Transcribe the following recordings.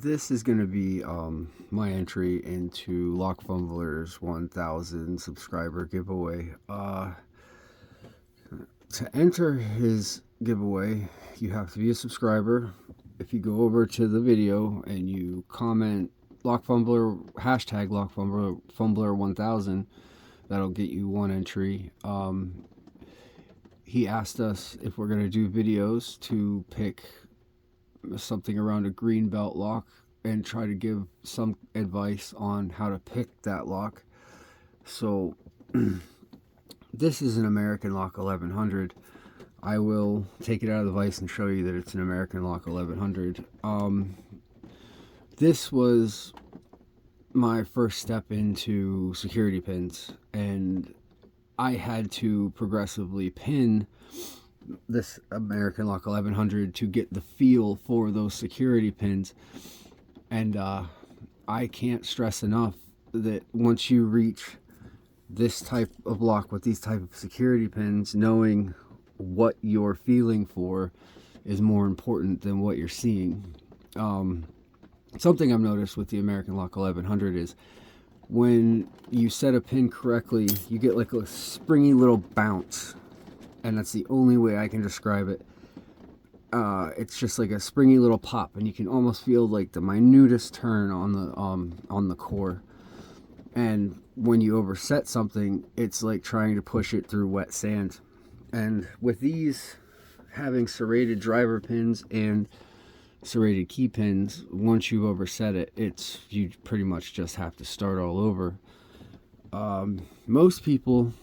This is going to be my entry into Lock Fumbler's 1000 subscriber giveaway. To enter his giveaway, you have to be a subscriber. If you go over to the video and you comment Lock Fumbler, hashtag Lock Fumbler 1000, that'll get you one entry. He asked us if we're going to do videos to pick something around a green belt lock and try to give some advice on how to pick that lock. So this is an American Lock 1100. I will take it out of the vise and show you that it's an American Lock 1100. This was my first step into security pins, and I had to progressively pin this American Lock 1100 to get the feel for those security pins. And I can't stress enough that once you reach this type of lock with these type of security pins, knowing what you're feeling for is more important than what you're seeing. Something I've noticed with the American Lock 1100 is when you set a pin correctly, you get like a springy little bounce, and that's the only way I can describe it. It's just like a springy little pop, and you can almost feel like the minutest turn on the core. And when you overset something, it's like trying to push it through wet sand. And with these having serrated driver pins and serrated key pins, once you've overset it, you pretty much just have to start all over. Most people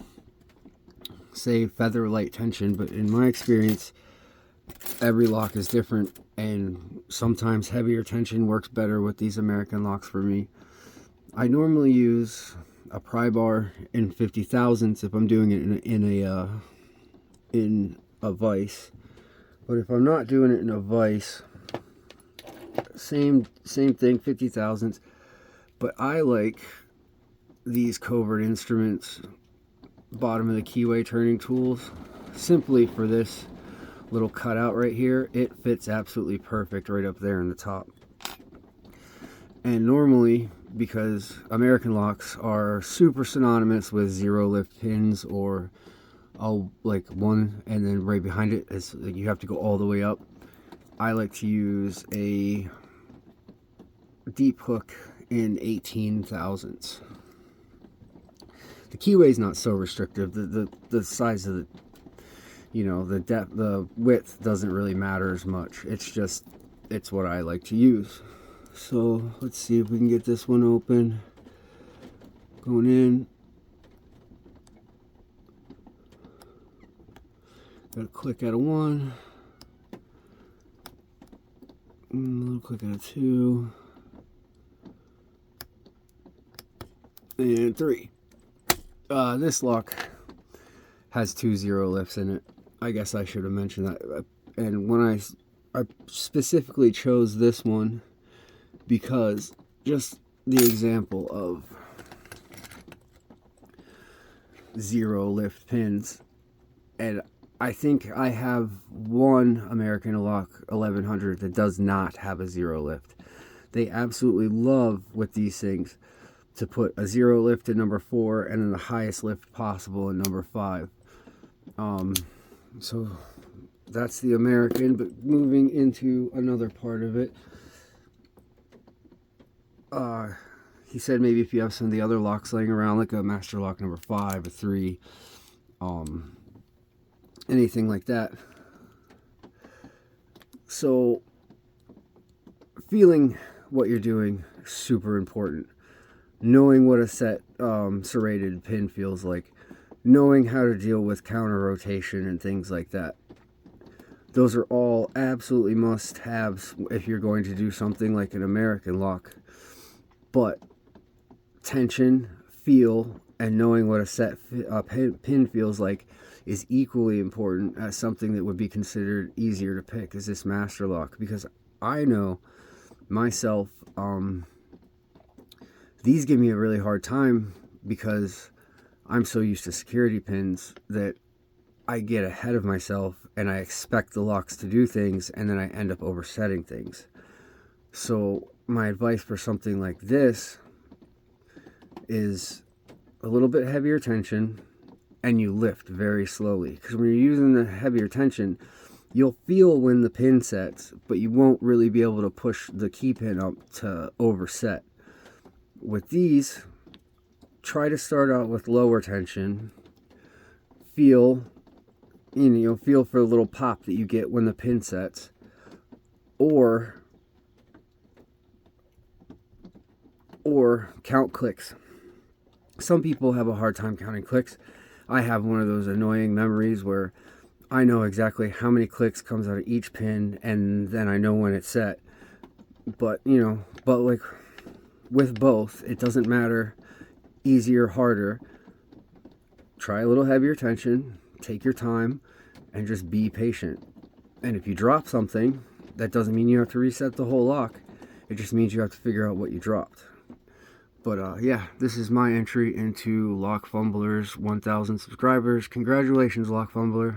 say feather light tension, but in my experience, every lock is different, and sometimes heavier tension works better with these American locks for me. I normally use a pry bar in 50 thousandths if I'm doing it in a vise, but if I'm not doing it in a vise, same thing, 50 thousandths. But I like these Covert Instruments bottom of the keyway turning tools simply for this little cutout right here. It fits absolutely perfect right up there in the top. And normally, because American locks are super synonymous with zero lift pins, or like one and then right behind it is like you have to go all the way up, I like to use a deep hook in 18 thousandths. The keyway is not so restrictive. The size of the depth, the width doesn't really matter as much. It's what I like to use. So let's see if we can get this one open. Going in. Got a click out of one. A little click out of two. And three. This lock has 2 zero lifts in it. I guess I should have mentioned that. And when I specifically chose this one because just the example of zero lift pins, and I think I have one American Lock 1100 that does not have a zero lift. They absolutely love with these things to put a zero lift in number 4 and then the highest lift possible in number 5. So that's the American. But moving into another part of it, he said maybe if you have some of the other locks laying around, like a Master Lock number 5 or 3, anything like that. So feeling what you're doing is super important. Knowing what a set serrated pin feels like, knowing how to deal with counter rotation and things like that. Those are all absolutely must-haves if you're going to do something like an American lock. But tension, feel, and knowing what a set pin feels like is equally important as something that would be considered easier to pick as this Master Lock. Because I know myself, these give me a really hard time because I'm so used to security pins that I get ahead of myself and I expect the locks to do things, and then I end up oversetting things. So my advice for something like this is a little bit heavier tension, and you lift very slowly, because when you're using the heavier tension, you'll feel when the pin sets, but you won't really be able to push the key pin up to overset. With these, try to start out with lower tension. Feel, you'll feel for a little pop that you get when the pin sets, or count clicks. Some people have a hard time counting clicks. I have one of those annoying memories where I know exactly how many clicks comes out of each pin, and then I know when it's set. But, like with both, it doesn't matter, easy or harder. Try a little heavier tension, take your time, and just be patient. And if you drop something, that doesn't mean you have to reset the whole lock. It just means you have to figure out what you dropped. But yeah, this is my entry into Lock Fumbler's 1,000 subscribers. Congratulations, Lock Fumbler.